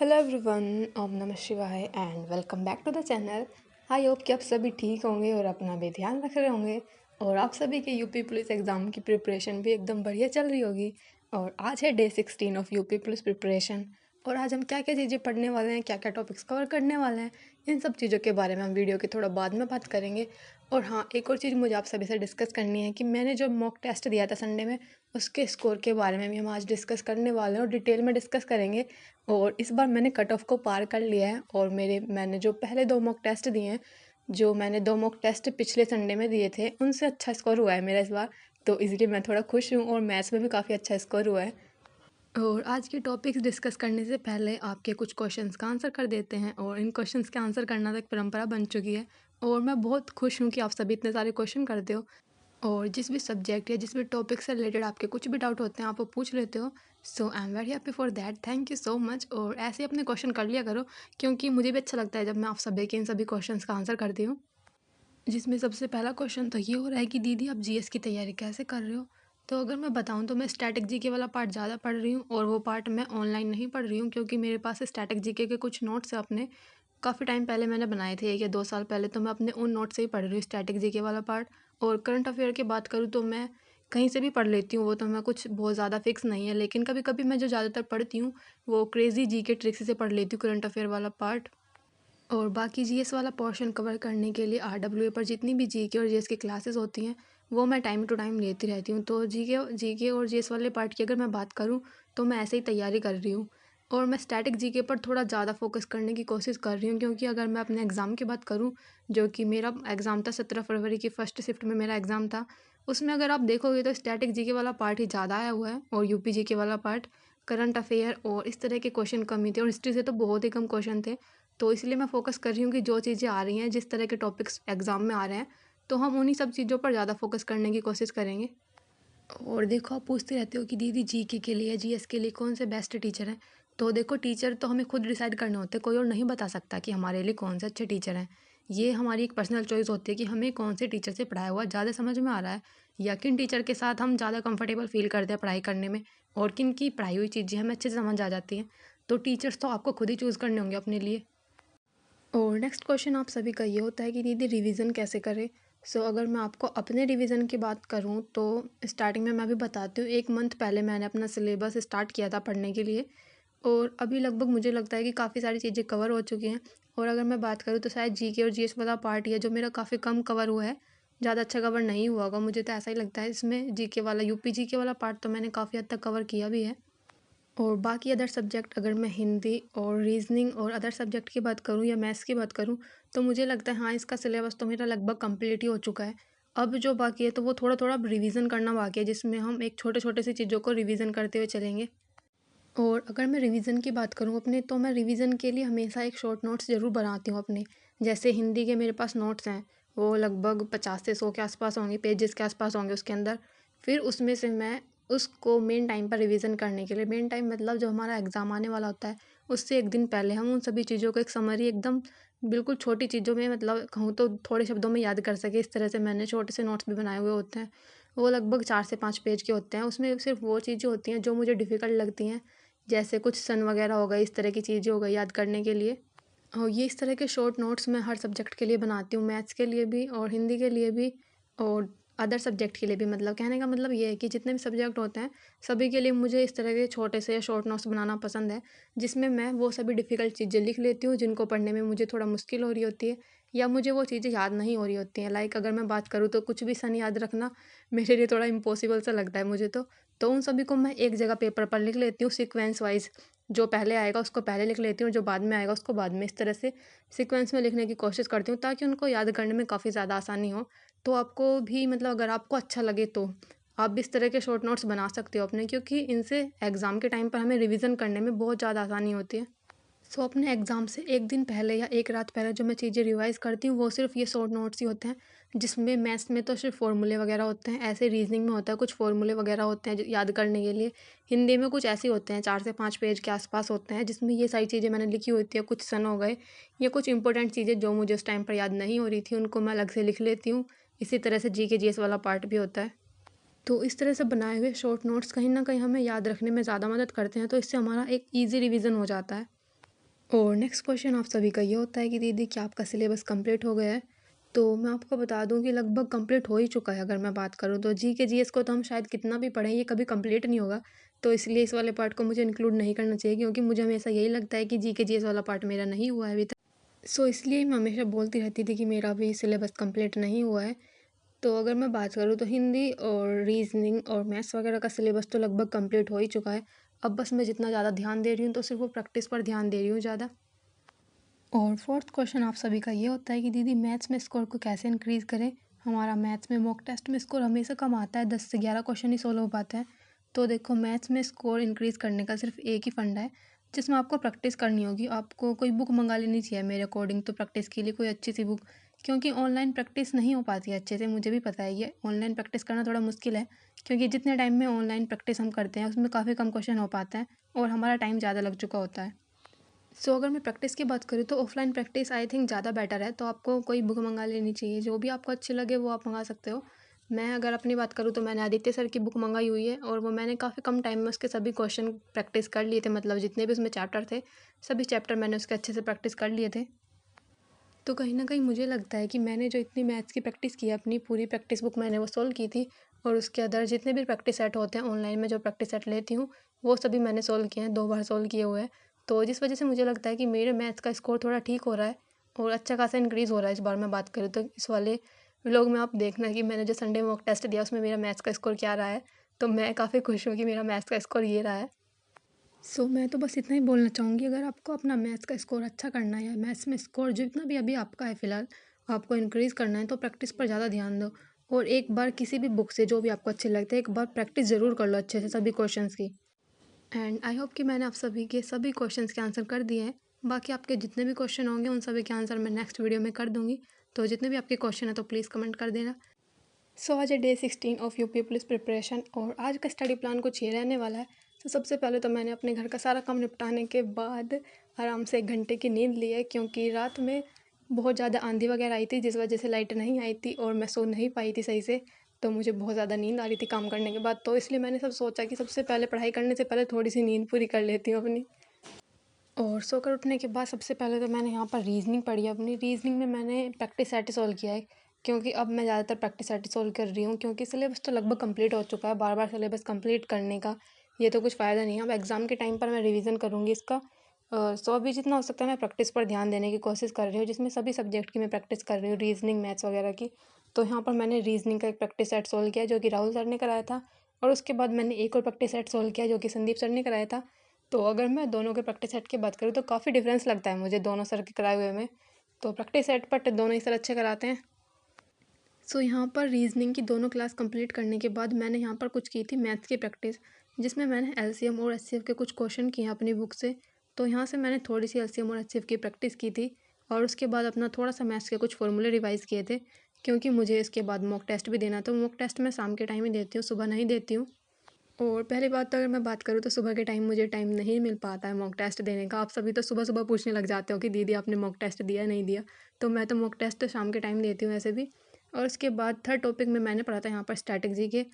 Hello everyone, ओम नमः शिवाय and welcome back to the channel. I hope कि आप सभी ठीक होंगे और अपना भी ध्यान रख रहे होंगे और आप सभी के यूपी पुलिस एग्ज़ाम की प्रिपरेशन भी एकदम बढ़िया चल रही होगी। और आज है day 16 of UP police preparation. और आज हम क्या क्या चीज़ें पढ़ने वाले हैं, क्या क्या टॉपिक्स कवर करने वाले हैं, इन सब चीज़ों के बारे में हम वीडियो के थोड़ा बाद में बात करेंगे। और हाँ, एक और चीज़ मुझे आप सभी से डिस्कस करनी है कि मैंने जो मॉक टेस्ट दिया था संडे में, उसके स्कोर के बारे में भी हम आज डिस्कस करने वाले हैं और डिटेल में डिस्कस करेंगे। और इस बार मैंने कट ऑफ को पार कर लिया है और मैंने जो पहले 2 मॉक टेस्ट दिए हैं, जो मैंने 2 मॉक टेस्ट पिछले संडे में दिए थे, उनसे अच्छा स्कोर हुआ है मेरा इस बार। तो इसलिए मैं थोड़ा खुश हूँ और मैथ्स में भी काफ़ी अच्छा स्कोर हुआ है। और आज के टॉपिक्स डिस्कस करने से पहले आपके कुछ क्वेश्चंस का आंसर कर देते हैं। और इन क्वेश्चंस के आंसर करना तो एक परंपरा बन चुकी है और मैं बहुत खुश हूँ कि आप सभी इतने सारे क्वेश्चन करते हो। और जिस भी सब्जेक्ट या जिस भी टॉपिक से रिलेटेड आपके कुछ भी डाउट होते हैं, आप वो पूछ लेते हो। So I am very happy for that, thank you so much. और ऐसे ही अपने क्वेश्चन कर लिया करो, क्योंकि मुझे भी अच्छा लगता है जब मैं आप सभी के इन सभी क्वेश्चंस का आंसर करती हूँ। जिसमें सबसे पहला क्वेश्चन तो ये हो रहा है कि दीदी आप जीएस की तैयारी कैसे कर रहे हो। तो अगर मैं बताऊं तो मैं स्टैटिक जीके वाला पार्ट ज़्यादा पढ़ रही हूँ और वो पार्ट मैं ऑनलाइन नहीं पढ़ रही हूँ, क्योंकि मेरे पास स्टैटिक जीके के कुछ नोट्स हैं अपने। काफ़ी टाइम पहले मैंने बनाए थे, 1 या 2 साल पहले, तो मैं अपने उन नोट से ही पढ़ रही हूँ स्टैटिक जीके वाला पार्ट। और करंट अफेयर की बात करूँ तो मैं कहीं से भी पढ़ लेती हूँ, वो तो मैं कुछ बहुत ज़्यादा फिक्स नहीं है, लेकिन कभी कभी मैं जो ज़्यादातर पढ़ती हूँ वो क्रेजी जीके ट्रिक्स से पढ़ लेती हूँ, करंट अफेयर वाला पार्ट। और बाकी जीएस वाला पोर्शन कवर करने के लिए आरडब्ल्यूए पर जितनी भी जीके और जीएस की क्लासेस होती हैं, वो मैं टाइम टू टाइम लेती रहती हूँ। तो जीके और जीएस वाले पार्ट की अगर मैं बात करूँ तो मैं ऐसे ही तैयारी कर रही हूँ। और मैं स्टैटिक जीके पर थोड़ा ज़्यादा फोकस करने की कोशिश कर रही हूँ, क्योंकि अगर मैं अपने एग्ज़ाम की बात करूँ, जो कि मेरा एग्ज़ाम था 17 फरवरी की फर्स्ट शिफ्ट में मेरा एग्ज़ाम था, उसमें अगर आप देखोगे तो स्टैटिक जीके वाला पार्ट ही ज़्यादा आया हुआ है और यूपी जीके वाला पार्ट, करंट अफेयर और इस तरह के क्वेश्चन कम ही थे और हिस्ट्री से तो बहुत ही कम क्वेश्चन थे। तो इसलिए मैं फ़ोकस कर रही हूँ कि जो चीज़ें आ रही हैं, जिस तरह के टॉपिक्स एग्ज़ाम में आ रहे हैं, तो हम उन्हीं सब चीज़ों पर ज़्यादा फोकस करने की कोशिश करेंगे। और देखो, आप पूछते रहते हो कि दीदी जीके के लिए, जीएस के लिए कौन से बेस्ट टीचर हैं। तो देखो, टीचर तो हमें खुद डिसाइड करने होते हैं, कोई और नहीं बता सकता कि हमारे लिए कौन से अच्छे टीचर हैं। ये हमारी एक पर्सनल चॉइस होती है कि हमें कौन से टीचर से पढ़ाया हुआ ज़्यादा समझ में आ रहा है, या किन टीचर के साथ हम ज़्यादा कंफर्टेबल फील करते हैं पढ़ाई करने में, और किन की पढ़ाई हुई चीज़ें हमें अच्छे से समझ आ जाती हैं। तो टीचर्स तो आपको खुद ही चूज़ करने होंगे अपने लिए। और नेक्स्ट क्वेश्चन आप सभी का ये होता है कि दीदी रिवीजन कैसे करें। सो अगर मैं आपको अपने रिवीजन की बात करूँ तो स्टार्टिंग में मैं भी बताती हूँ, 1 मंथ पहले मैंने अपना सिलेबस स्टार्ट किया था पढ़ने के लिए। और अभी लगभग मुझे लगता है कि काफ़ी सारी चीज़ें कवर हो चुकी हैं। और अगर मैं बात करूँ तो शायद जीके और जीएस वाला पार्ट ही है जो मेरा काफ़ी कम कवर हुआ है, ज़्यादा अच्छा कवर नहीं हुआ होगा, मुझे तो ऐसा ही लगता है। इसमें जीके वाला, यूपी जीके वाला पार्ट तो मैंने काफ़ी हद तक कवर किया भी है। और बाकी अदर सब्जेक्ट, अगर मैं हिंदी और रीजनिंग और अदर सब्जेक्ट की बात करूँ या मैथ्स की बात करूँ, तो मुझे लगता है हाँ, इसका सिलेबस तो मेरा लगभग कंप्लीट ही हो चुका है। अब जो बाकी है तो वो थोड़ा थोड़ा रिवीजन करना बाकी है, जिसमें हम एक छोटे छोटे सी चीज़ों को रिवीजन करते हुए चलेंगे। और अगर मैं रिवीजन की बात करूँ अपने, तो मैं रिवीजन के लिए हमेशा एक शॉर्ट नोट्स ज़रूर बनाती हूँ अपने। जैसे हिंदी के मेरे पास नोट्स हैं, वो लगभग 50 से 100 के आसपास होंगे, पेजेस के आसपास होंगे उसके अंदर। फिर उसमें से मैं उसको मेन टाइम पर रिवीजन करने के लिए, मेन टाइम मतलब जो हमारा एग्ज़ाम आने वाला होता है, उससे एक दिन पहले हम उन सभी चीज़ों को एक समरी एकदम बिल्कुल छोटी चीज़ों में, मतलब कहूँ तो थोड़े शब्दों में याद कर सके, इस तरह से मैंने छोटे से नोट्स भी बनाए हुए होते हैं। वो लगभग 4 से 5 पेज के होते हैं। उसमें सिर्फ वो चीज़ें होती हैं जो मुझे डिफ़िकल्ट लगती हैं, जैसे कुछ सन वगैरह हो गए, इस तरह की चीज़ें हो गई याद करने के लिए। और ये इस तरह के शॉर्ट नोट्स मैं हर सब्जेक्ट के लिए बनाती हूँ, मैथ्स के लिए भी और हिंदी के लिए भी और अदर सब्जेक्ट के लिए भी। मतलब कहने का मतलब ये है कि जितने भी सब्जेक्ट होते हैं, सभी के लिए मुझे इस तरह के छोटे से शॉर्ट नोट्स बनाना पसंद है, जिसमें मैं वो सभी डिफ़िकल्ट चीज़ें लिख लेती हूँ जिनको पढ़ने में मुझे थोड़ा मुश्किल हो रही होती है, या मुझे वो चीज़ें याद नहीं हो रही होती हैं। लाइक अगर मैं बात करूँ तो कुछ भी सन याद रखना मेरे लिए थोड़ा इम्पॉसिबल सा लगता है मुझे तो उन सभी को मैं एक जगह पेपर पर लिख लेती हूँ सीक्वेंस वाइज़। जो पहले आएगा उसको पहले लिख लेती हूँ, जो बाद में आएगा उसको बाद में, इस तरह से सीक्वेंस में लिखने की कोशिश करती हूँ, ताकि उनको याद करने में काफ़ी ज़्यादा आसानी हो। तो आपको भी, मतलब अगर आपको अच्छा लगे तो आप भी इस तरह के शॉर्ट नोट्स बना सकते हो अपने, क्योंकि इनसे एग्ज़ाम के टाइम पर हमें रिवीजन करने में बहुत ज़्यादा आसानी होती है। सो अपने एग्ज़ाम से एक दिन पहले या एक रात पहले जो मैं चीज़ें रिवाइज़ करती हूँ, वो सिर्फ ये शॉर्ट नोट्स ही होते हैं, जिसमें मैथ्स में तो सिर्फ फॉर्मूले वगैरह होते हैं, ऐसे रीजनिंग में होता है कुछ फॉर्मूले वगैरह होते हैं जो याद करने के लिए। हिंदी में कुछ ऐसे होते हैं, 4 से 5 पेज के आसपास होते हैं, जिसमें ये सारी चीज़ें मैंने लिखी होती है। कुछ सन हो गए या कुछ इंपॉर्टेंट चीज़ें जो मुझे उस टाइम पर याद नहीं हो रही थी, उनको मैं अलग से लिख लेती हूँ। इसी तरह से जीके जीएस वाला पार्ट भी होता है। तो इस तरह से बनाए हुए शॉर्ट नोट्स कहीं ना कहीं हमें याद रखने में ज़्यादा मदद करते हैं, तो इससे हमारा एक ईजी रिवीजन हो जाता है। और नेक्स्ट क्वेश्चन आप सभी का ये होता है कि दीदी क्या आपका सिलेबस कंप्लीट हो गया है? तो मैं आपको बता दूं कि लगभग कंप्लीट हो ही चुका है। अगर मैं बात करूं तो जी के जीएस को तो हम शायद कितना भी पढ़ें ये कभी कंप्लीट नहीं होगा। तो इसलिए इस वाले पार्ट को मुझे इंक्लूड नहीं करना चाहिए, क्योंकि मुझे हमेशा यही लगता है कि जी के जीएस वाला पार्ट मेरा नहीं हुआ है अभी तक। सो इसलिए मैं हमेशा बोलती रहती थी कि मेरा अभी सिलेबस कंप्लीट नहीं हुआ है। तो अगर मैं बात करूँ तो हिंदी और रीजनिंग और मैथ्स वगैरह का सिलेबस तो लगभग कंप्लीट हो ही चुका है। अब बस मैं जितना ज़्यादा ध्यान दे रही हूँ तो सिर्फ वो प्रैक्टिस पर ध्यान दे रही हूँ ज़्यादा। और फोर्थ क्वेश्चन आप सभी का ये होता है कि दीदी मैथ्स में स्कोर को कैसे इंक्रीज़ करें? हमारा मैथ्स में मॉक टेस्ट में स्कोर हमेशा कम आता है, 10 से 11 क्वेश्चन ही सोल्व हो पाते हैं। तो देखो, मैथ्स में स्कोर इंक्रीज़ करने का सिर्फ एक ही फंडा है, जिसमें आपको प्रैक्टिस करनी होगी। आपको कोई बुक मंगा लेनी चाहिए मेरे अकॉर्डिंग तो प्रैक्टिस के लिए कोई अच्छी सी बुक, क्योंकि ऑनलाइन प्रैक्टिस नहीं हो पाती है अच्छे से। मुझे भी पता है ये ऑनलाइन प्रैक्टिस करना थोड़ा मुश्किल है, क्योंकि जितने टाइम में ऑनलाइन प्रैक्टिस हम करते हैं उसमें काफ़ी कम क्वेश्चन हो पाते हैं और हमारा टाइम ज़्यादा लग चुका होता है। अगर मैं प्रैक्टिस की बात करूँ तो ऑफलाइन प्रैक्टिस आई थिंक ज़्यादा बेटर है। तो आपको कोई बुक मंगा लेनी चाहिए, जो भी आपको अच्छी लगे वो आप मंगा सकते हो। मैं अगर अपनी बात करूँ तो मैंने आदित्य सर की बुक मंगाई हुई है और वो मैंने काफ़ी कम टाइम में उसके सभी क्वेश्चन प्रैक्टिस कर लिए थे। मतलब जितने भी उसमें चैप्टर थे, सभी चैप्टर मैंने उसके अच्छे से प्रैक्टिस कर लिए थे। तो कहीं न कहीं मुझे लगता है कि मैंने जो इतनी मैथ्स की प्रैक्टिस की है, अपनी पूरी प्रैक्टिस बुक मैंने वो सोल्व की थी। और उसके अदर जितने भी प्रैक्टिस सेट होते हैं ऑनलाइन में, जो प्रैक्टिस सेट लेती हूँ, वो सभी मैंने सोल्व किए हैं, 2 बार सोल्व किए हुए हैं। तो जिस वजह से मुझे लगता है कि मेरे मैथ्स का स्कोर थोड़ा ठीक हो रहा है और अच्छा खासा इंक्रीज़ हो रहा है। इस बार मैं बात करूँ तो इस वाले व्लॉग में आप देखना कि मैंने जो संडे मॉक टेस्ट दिया उसमें मेरा मैथ्स का स्कोर क्या रहा है। तो मैं काफ़ी खुश हूँ कि मेरा मैथ्स का स्कोर ये रहा है। मैं तो बस इतना ही बोलना चाहूँगी, अगर आपको अपना मैथ्स का स्कोर अच्छा करना है या मैथ्स में स्कोर जितना भी अभी आपका है फ़िलहाल, आपको इंक्रीज़ करना है, तो प्रैक्टिस पर ज़्यादा ध्यान दो। और एक बार किसी भी बुक से जो भी आपको अच्छे लगते हैं, एक बार प्रैक्टिस ज़रूर कर लो अच्छे से सभी क्वेश्चंस की। एंड आई होप कि मैंने आप सभी के सभी क्वेश्चंस के आंसर कर दिए हैं। बाकी आपके जितने भी क्वेश्चन होंगे उन सभी के आंसर मैं नेक्स्ट वीडियो में कर दूँगी। तो जितने भी आपके क्वेश्चन हैं तो प्लीज़ कमेंट कर देना। आज है day 16 of UP police preparation और आज का स्टडी प्लान कुछ ये रहने वाला है। सबसे पहले तो मैंने अपने घर का सारा काम निपटाने के बाद आराम से 1 घंटे की नींद ली है, क्योंकि रात में बहुत ज़्यादा आंधी वगैरह आई थी, जिस वजह से लाइट नहीं आई थी और मैं सो नहीं पाई थी सही से। तो मुझे बहुत ज़्यादा नींद आ रही थी काम करने के बाद, तो इसलिए मैंने सोचा कि सबसे पहले पढ़ाई करने से पहले थोड़ी सी नींद पूरी कर लेती हूँ अपनी। और सोकर उठने के बाद सबसे पहले तो मैंने यहाँ पर रीज़निंग पढ़ी है अपनी। रीज़निंग में मैंने प्रैक्टिस सेट सॉल्व किया है, क्योंकि अब मैं ज़्यादातर प्रैक्टिस सेट सॉल्व कर रही हूँ, क्योंकि सिलेबस तो लगभग कंप्लीट हो चुका है। बार बार सिलेबस कंप्लीट करने का ये तो कुछ फ़ायदा नहीं है। अब एग्ज़ाम के टाइम पर मैं रिवीजन करूँगी इसका। अभी जितना हो सकता है मैं प्रैक्टिस पर ध्यान देने की कोशिश कर रही हूँ, जिसमें सभी सब्जेक्ट की मैं प्रैक्टिस कर रही हूँ, रीज़निंग, मैथ्स वगैरह की। तो यहाँ पर मैंने रीज़निंग का एक प्रैक्टिस सेट सॉल्व किया जो कि राहुल सर ने कराया था, और उसके बाद मैंने एक और प्रैक्टिस सेट सॉल्व किया जो कि संदीप सर ने कराया था। तो अगर मैं दोनों के प्रैक्टिस सेट की बात करूँ तो काफ़ी डिफरेंस लगता है मुझे दोनों सर के कराए हुए में। तो प्रैक्टिस सेट पर दोनों ही सर अच्छे कराते हैं। यहाँ पर रीजनिंग की दोनों क्लास कंप्लीट करने के बाद मैंने यहाँ पर कुछ की थी मैथ्स की प्रैक्टिस, जिसमें मैंने एलसीएम और एचसीएफ के कुछ क्वेश्चन किए हैं अपनी बुक से। तो यहाँ से मैंने थोड़ी सी एलसीएम और एचसीएफ की प्रैक्टिस की थी, और उसके बाद अपना थोड़ा सा मैथ्स के कुछ फॉर्मूले रिवाइज़ किए थे, क्योंकि मुझे इसके बाद मॉक टेस्ट भी देना था। मॉक टेस्ट मैं शाम के टाइम ही देती हूँ, सुबह नहीं देती हूँ। और पहली बात तो अगर मैं बात करूँ तो सुबह के टाइम मुझे टाइम नहीं मिल पाता है मॉक टेस्ट देने का। आप सभी तो सुबह-सुबह पूछने लग जाते हो कि दीदी आपने मॉक टेस्ट दिया नहीं दिया? तो मैं तो मॉक टेस्ट शाम के टाइम देती हूँ वैसे भी। और उसके बाद थर्ड टॉपिक में मैंने पढ़ा था यहाँ पर स्टैटिक जीके,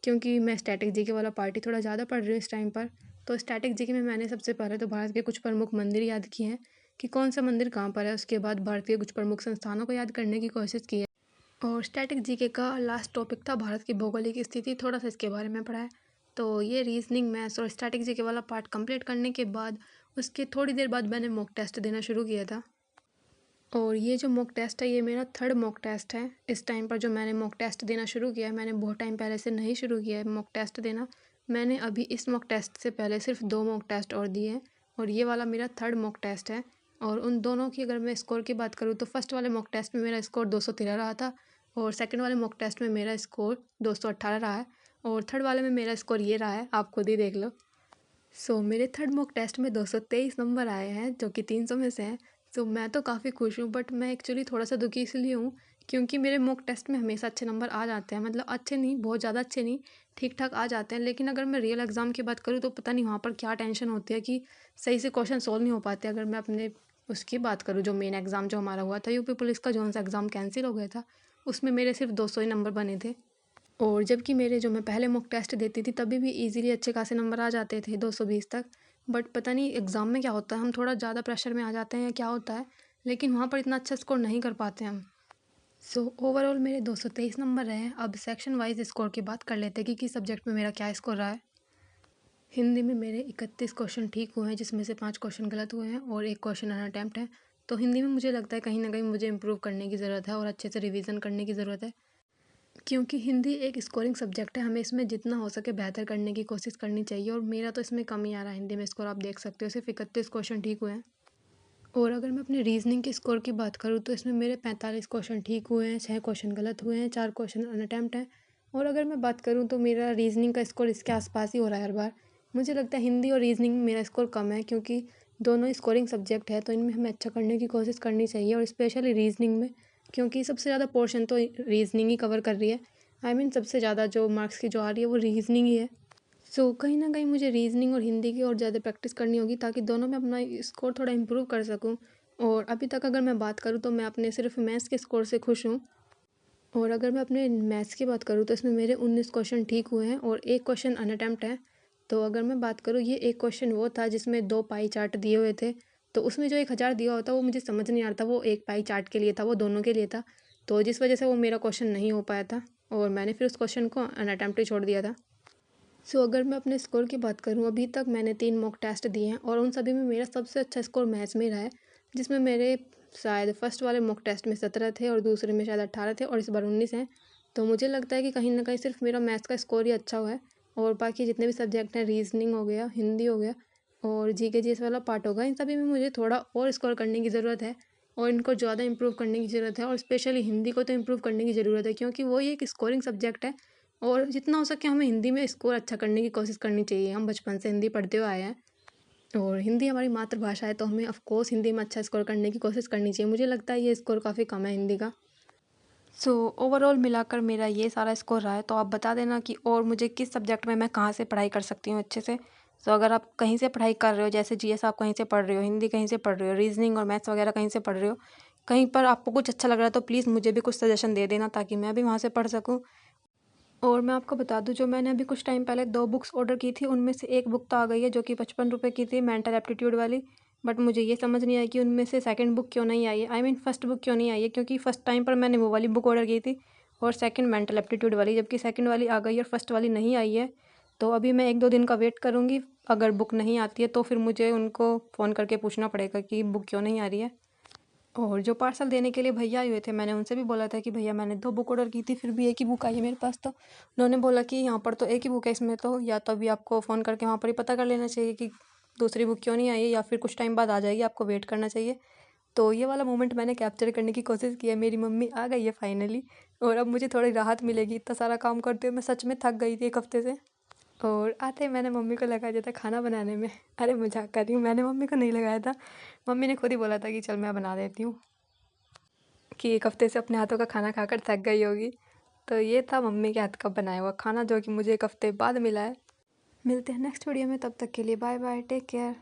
क्योंकि मैं स्टैटिक जीके वाला पार्ट ही थोड़ा ज़्यादा पढ़ रही हूँ इस टाइम पर। तो स्टैटिक जीके में मैंने सबसे पहले तो भारत के कुछ प्रमुख मंदिर याद किए हैं कि कौन सा मंदिर कहाँ पर है। उसके बाद भारत के कुछ प्रमुख संस्थानों को याद करने की कोशिश की है। और स्टैटिक जीके का लास्ट टॉपिक था भारत की भौगोलिक स्थिति, थोड़ा सा इसके बारे में पढ़ा है। तो ये रीजनिंग, मैथ्स और स्टैटिक जीके वाला पार्ट कंप्लीट करने के बाद उसके थोड़ी देर बाद मैंने मॉक टेस्ट देना शुरू किया था। और ये जो मॉक टेस्ट है ये मेरा थर्ड मॉक टेस्ट है इस टाइम पर जो मैंने मॉक टेस्ट देना शुरू किया है। मैंने बहुत टाइम पहले से नहीं शुरू किया है मॉक टेस्ट देना। मैंने अभी इस मॉक टेस्ट से पहले सिर्फ 2 मॉक टेस्ट और दिए हैं, और ये वाला मेरा थर्ड मॉक टेस्ट है। और उन दोनों की अगर मैं स्कोर की बात करूँ तो फर्स्ट वाले मॉक टेस्ट में मेरा स्कोर 213 रहा था, और सेकंड वाले मॉक टेस्ट में मेरा स्कोर 218 रहा है, और थर्ड वाले में मेरा स्कोर ये रहा है, आप खुद ही देख लो। मेरे थर्ड मॉक टेस्ट में 223 नंबर आए हैं, जो कि 300 में से हैं। मैं तो काफ़ी खुश हूँ, बट मैं एक्चुअली थोड़ा सा दुखी इसलिए हूँ क्योंकि मेरे मॉक टेस्ट में हमेशा अच्छे नंबर आ जाते हैं। मतलब अच्छे नहीं, बहुत ज़्यादा अच्छे नहीं, ठीक ठाक आ जाते हैं। लेकिन अगर मैं रियल एग्ज़ाम की बात करूँ तो पता नहीं वहाँ पर क्या टेंशन होती है कि सही से क्वेश्चन सॉल्व नहीं हो पाते। अगर मैं अपने उसकी बात करूँ, जो मेन एग्ज़ाम जो हमारा हुआ था यूपी पुलिस का, जो सा एग्ज़ाम कैंसिल हो गया था, उसमें मेरे सिर्फ 200 ही नंबर बने थे। और जबकि मेरे जो मैं पहले मॉक टेस्ट देती थी तभी भी इजीली अच्छे खासे नंबर आ जाते थे, 220 तक। बट पता नहीं एग्ज़ाम में क्या होता है, हम थोड़ा ज़्यादा प्रेशर में आ जाते हैं या क्या होता है, लेकिन वहाँ पर इतना अच्छा स्कोर नहीं कर पाते हम। सो ओवरऑल मेरे 223 नंबर रहे हैं। अब सेक्शन वाइज स्कोर की बात कर लेते हैं कि किस सब्जेक्ट में मेरा क्या स्कोर रहा है। हिंदी में मेरे 31 क्वेश्चन ठीक हुए हैं, जिसमें से 5 क्वेश्चन गलत हुए हैं और 1 क्वेश्चन अनअटेम्प्ट है। तो हिंदी में मुझे लगता है कहीं ना कहीं मुझे इम्प्रूव करने की ज़रूरत है और अच्छे से रिवीजन करने की ज़रूरत है, क्योंकि हिंदी एक स्कोरिंग सब्जेक्ट है। हमें इसमें जितना हो सके बेहतर करने की कोशिश करनी चाहिए और मेरा तो इसमें कम ही आ रहा है हिंदी में स्कोर। आप देख सकते हो सिर्फ 31 क्वेश्चन ठीक हुए हैं। और अगर मैं अपने रीजनिंग के स्कोर की बात करूँ तो इसमें मेरे 45 क्वेश्चन ठीक हुए हैं, 6 क्वेश्चन गलत हुए हैं, 4 क्वेश्चन अनअटेम्प्ट हैं। और अगर मैं बात करूँ तो मेरा रीजनिंग का स्कोर इसके आसपास ही हो रहा है हर बार। मुझे लगता है हिंदी और रीजनिंग में मेरा स्कोर कम है, क्योंकि दोनों स्कोरिंग सब्जेक्ट है, तो इनमें हमें अच्छा करने की कोशिश करनी चाहिए और स्पेशली रीजनिंग में, क्योंकि सबसे ज़्यादा पोर्शन तो रीजनिंग ही कवर कर रही है। सबसे ज़्यादा जो मार्क्स की जो आ रही है वो रीजनिंग ही है। सो कहीं ना कहीं मुझे रीजनिंग और हिंदी की और ज़्यादा प्रैक्टिस करनी होगी, ताकि दोनों में अपना स्कोर थोड़ा इम्प्रूव कर सकूं। और अभी तक अगर मैं बात करूं तो मैं अपने सिर्फ मैथ्स के स्कोर से खुश हूं। और अगर मैं अपने मैथ्स की बात करूं तो इसमें मेरे 19 क्वेश्चन ठीक हुए हैं और 1 क्वेश्चन अनअटेम्प्ट है। तो अगर मैं बात करूँ, ये एक क्वेश्चन वो था जिसमें 2 पाई चार्ट दिए हुए थे, तो उसमें जो 1000 दिया होता वो मुझे समझ नहीं आ रहा था वो एक पाई चार्ट के लिए था, वो दोनों के लिए था। तो जिस वजह से वो मेरा क्वेश्चन नहीं हो पाया था और मैंने फिर उस क्वेश्चन को अनअटेम्प्ट ही छोड़ दिया था। अगर मैं अपने स्कोर की बात करूँ, अभी तक मैंने 3 मॉक टेस्ट दिए हैं और उन सभी में मेरा सबसे अच्छा स्कोर मैथ्स में रहा है, जिसमें मेरे शायद फर्स्ट वाले मॉक टेस्ट में 17 थे और दूसरे में शायद 18 थे और इस बार 19 हैं। तो मुझे लगता है कि कहीं ना कहीं सिर्फ मेरा मैथ्स का स्कोर ही अच्छा हुआ है और बाकी जितने भी सब्जेक्ट हैं, रीजनिंग हो गया, हिंदी हो गया और जीके जीएस वाला पार्ट होगा, इन सभी में मुझे थोड़ा और स्कोर करने की ज़रूरत है और इनको ज़्यादा इंप्रूव करने की ज़रूरत है। और स्पेशली हिंदी को तो इम्प्रूव करने की ज़रूरत है, क्योंकि वो एक स्कोरिंग सब्जेक्ट है और जितना हो सके हमें हिंदी में स्कोर अच्छा करने की कोशिश करनी चाहिए। हम बचपन से हिंदी पढ़ते हुए आए हैं और हिंदी हमारी मातृभाषा है, तो हमें ऑफ कोर्स हिंदी में अच्छा स्कोर करने की कोशिश करनी चाहिए। मुझे लगता है ये स्कोर काफ़ी कम है हिंदी का। ओवरऑल मिलाकर मेरा ये सारा स्कोर रहा है। तो आप बता देना कि और मुझे किस सब्जेक्ट में मैं कहाँ से पढ़ाई कर सकती हूँ अच्छे से। अगर आप कहीं से पढ़ाई कर रहे हो, जैसे जीएस आप कहीं से पढ़ रहे हो, हिंदी कहीं से पढ़ रहे हो, रीजनिंग और मैथ्स वगैरह कहीं से पढ़ रहे हो, कहीं पर आपको कुछ अच्छा लग रहा है तो प्लीज़ मुझे भी कुछ सजेशन दे देना, ताकि मैं भी वहाँ से पढ़ सकूँ। और मैं आपको बता दूं, जो मैंने अभी कुछ टाइम पहले 2 बुक्स ऑर्डर की थी, उनमें से एक बुक तो आ गई है जो कि 55 रुपये की थी, मेंटल एप्टीट्यूड वाली। बट मुझे ये समझ नहीं आया कि उनमें से सेकंड बुक क्यों नहीं आई है, फर्स्ट बुक क्यों नहीं आई है, क्योंकि फर्स्ट टाइम पर मैंने वो वाली बुक ऑर्डर की थी और सेकंड मेंटल एप्टीट्यूड वाली, जबकि सेकंड वाली आ गई और फर्स्ट वाली नहीं आई है। तो अभी मैं 1-2 दिन का वेट करूँगी। अगर बुक नहीं आती है तो फिर मुझे उनको फ़ोन करके पूछना पड़ेगा कि बुक क्यों नहीं आ रही है। और जो पार्सल देने के लिए भैया आए हुए थे, मैंने उनसे भी बोला था कि भैया मैंने 2 बुक ऑर्डर की थी, फिर भी एक ही बुक आई है मेरे पास। तो उन्होंने बोला कि यहाँ पर तो एक ही बुक है, इसमें तो या तो अभी आपको फ़ोन करके वहाँ पर ही पता कर लेना चाहिए कि दूसरी बुक क्यों नहीं आई है, या फिर कुछ टाइम बाद आ जाएगी, आपको वेट करना चाहिए। तो ये वाला मोमेंट मैंने कैप्चर करने की कोशिश की है। मेरी मम्मी आ गई है फाइनली और अब मुझे थोड़ी राहत मिलेगी। इतना सारा काम करते हुए मैं सच में थक गई थी 1 हफ्ते से। और आते ही मैंने मम्मी को लगा दिया था खाना बनाने में। अरे मजाक कर रही हूँ, मैंने मम्मी को नहीं लगाया था, मम्मी ने खुद ही बोला था कि चल मैं बना देती हूँ, कि 1 हफ्ते से अपने हाथों का खाना खाकर थक गई होगी। तो ये था मम्मी के हाथ का बनाया हुआ खाना, जो कि मुझे 1 हफ्ते बाद मिला है। मिलते हैं नेक्स्ट वीडियो में, तब तक के लिए बाय बाय, टेक केयर।